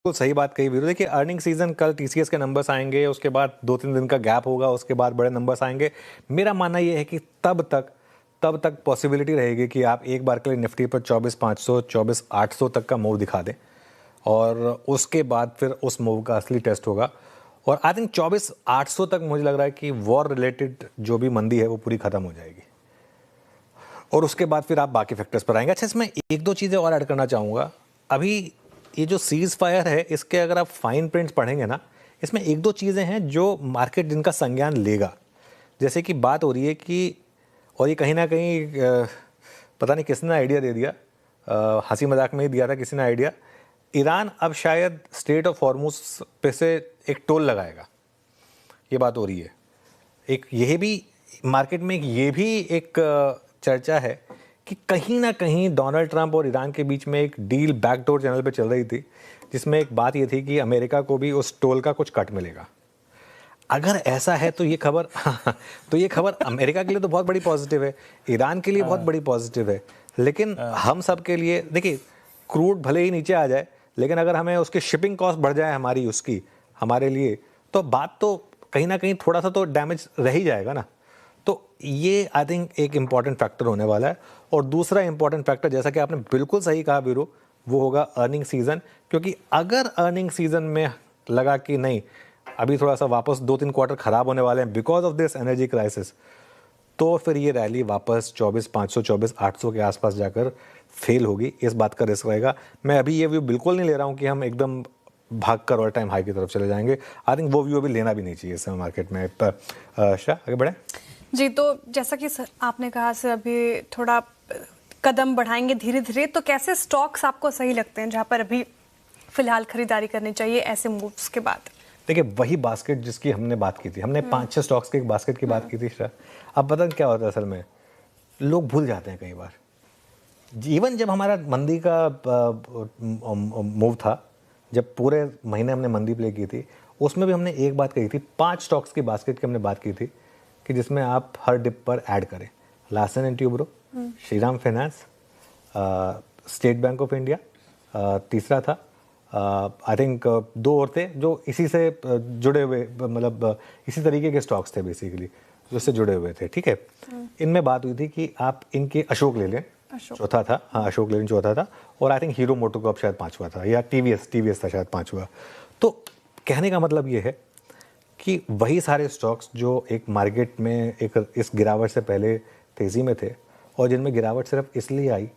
बिल्कुल सही बात कही वीरू। देखिए अर्निंग सीजन कल टीसीएस के नंबर्स आएंगे, उसके बाद 2-3 दिन का गैप होगा, उसके बाद बड़े नंबर्स आएंगे। मेरा मानना ये है कि तब तक पॉसिबिलिटी रहेगी कि आप एक बार के लिए निफ्टी पर 24,500 24,800 तक का मूव दिखा दें और उसके बाद फिर उस मूव का असली टेस्ट होगा। और आई थिंक 24,800 तक मुझे लग रहा है कि वॉर रिलेटेड जो भी मंदी है वो पूरी खत्म हो जाएगी और उसके बाद फिर आप बाकी फैक्टर्स पर आएंगे। अच्छा, इसमें एक दो चीज़ें और ऐड करना चाहूँगा। अभी ये जो सीज फायर है, इसके अगर आप फाइन प्रिंट्स पढ़ेंगे ना, इसमें एक दो चीज़ें हैं जो मार्केट जिनका संज्ञान लेगा। जैसे कि बात हो रही है कि, और ये कहीं ना कहीं पता नहीं किसने आइडिया दे दिया, हंसी मजाक में ही दिया था किसी ने आइडिया, ईरान अब शायद स्ट्रेट ऑफ हॉर्मुज पे से एक टोल लगाएगा, ये बात हो रही है। एक यह भी मार्केट में ये भी एक चर्चा है कि कहीं ना कहीं डोनाल्ड ट्रंप और ईरान के बीच में एक डील बैकडोर चैनल पे चल रही थी, जिसमें एक बात ये थी कि अमेरिका को भी उस टोल का कुछ कट मिलेगा। अगर ऐसा है तो ये खबर अमेरिका के लिए तो बहुत बड़ी पॉजिटिव है, ईरान के लिए बहुत बड़ी पॉजिटिव है, लेकिन हम सब के लिए देखिए, क्रूड भले ही नीचे आ जाए, लेकिन अगर हमें उसकी शिपिंग कॉस्ट बढ़ जाए हमारे लिए, तो बात तो कहीं ना कहीं थोड़ा सा तो डैमेज रह ही जाएगा ना। तो ये आई थिंक एक इम्पॉर्टेंट फैक्टर होने वाला है। और दूसरा इम्पॉर्टेंट फैक्टर, जैसा कि आपने बिल्कुल सही कहा वीरू, वो होगा अर्निंग सीजन। क्योंकि अगर अर्निंग सीजन में लगा कि नहीं, अभी थोड़ा सा वापस 2-3 क्वार्टर खराब होने वाले हैं because of this energy crisis, तो फिर ये रैली वापस 24,500 24,800 के आसपास जाकर फेल होगी। इस बात का रिस्क रहेगा। मैं अभी ये व्यू बिल्कुल नहीं ले रहा हूँ कि हम एकदम भागकर ऑल टाइम हाई की तरफ चले जाएंगे। आई थिंक वो व्यू अभी लेना भी नहीं चाहिए इस समय मार्केट में। शाह, आगे बढ़े जी। तो जैसा कि सर आपने कहा, सर अभी थोड़ा कदम बढ़ाएंगे धीरे धीरे, तो कैसे स्टॉक्स आपको सही लगते हैं जहां पर अभी फिलहाल खरीदारी करनी चाहिए ऐसे मूव्स के बाद? देखिए, वही बास्केट जिसकी हमने बात की थी, हमने 5-6 स्टॉक्स के एक बास्केट की बात की थी शाह। अब पता क्या होता है, असल में लोग भूल जाते हैं कई बार। इवन जब हमारा मंदी का मूव था, जब पूरे महीने हमने मंदी प्ले की थी, उसमें भी हमने एक बात कही थी, 5 स्टॉक्स की बास्केट की हमने बात की थी कि जिसमें आप हर डिप पर ऐड करें Larsen and Toubro, Shriram finance, state bank of India, तीसरा था आई थिंक 2 और थे जो इसी से जुड़े हुए, मतलब इसी तरीके के स्टॉक्स थे बेसिकली जो इससे जुड़े हुए थे। ठीक है, इनमें बात हुई थी कि आप इनके अशोक ले लें, चौथा था, हाँ अशोक लेन चौथा था, और आई थिंक हीरो मोटोकॉर्प शायद 5वां था, या टीवीएस था शायद 5वां। तो कहने का मतलब ये है कि वही सारे स्टॉक्स जो एक मार्केट में एक इस गिरावट से पहले तेज़ी में थे और जिनमें गिरावट सिर्फ इसलिए आई।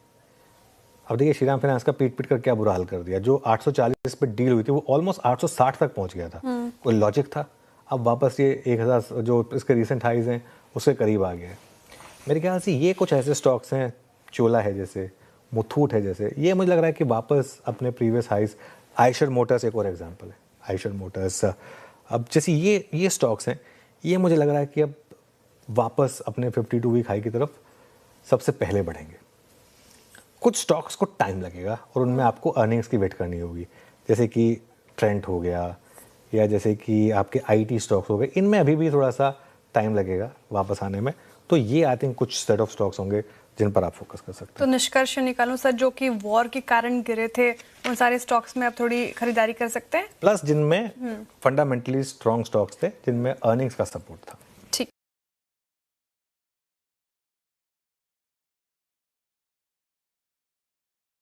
अब देखिए, श्रीराम फाइनेंस का पीट कर क्या बुरा हाल कर दिया। जो 840 पे डील हुई थी वो ऑलमोस्ट 860 तक पहुंच गया था। कोई लॉजिक था? अब वापस ये 1000 जो इसके रिसेंट हाइज हैं उसके करीब आ गया है। मेरे ख्याल से ये कुछ ऐसे स्टॉक्स हैं, चोला है जैसे, मुथूट है जैसे, ये मुझे लग रहा है कि वापस अपने प्रीवियस हाइज, आयशर मोटर्स एक और एग्जांपल है, आयशर मोटर्स, अब जैसे ये स्टॉक्स हैं, ये मुझे लग रहा है कि अब वापस अपने 52 वीक हाई की तरफ सबसे पहले बढ़ेंगे। कुछ स्टॉक्स को टाइम लगेगा और उनमें आपको अर्निंग्स की वेट करनी होगी, जैसे कि ट्रेंट हो गया, या जैसे कि आपके आईटी स्टॉक्स हो गए, इनमें अभी भी थोड़ा सा टाइम लगेगा वापस आने में। तो ये आई थिंक कुछ सेट ऑफ स्टॉक्स होंगे जिन पर आप फोकस कर सकते हैं। तो निष्कर्ष निकालूं सर, जो कि वॉर के कारण गिरे थे, उन सारे स्टॉक्स में आप थोड़ी खरीदारी कर सकते हैं, प्लस जिनमें फंडामेंटली स्ट्रॉन्ग स्टॉक्स थे, जिनमें अर्निंग्स का सपोर्ट था।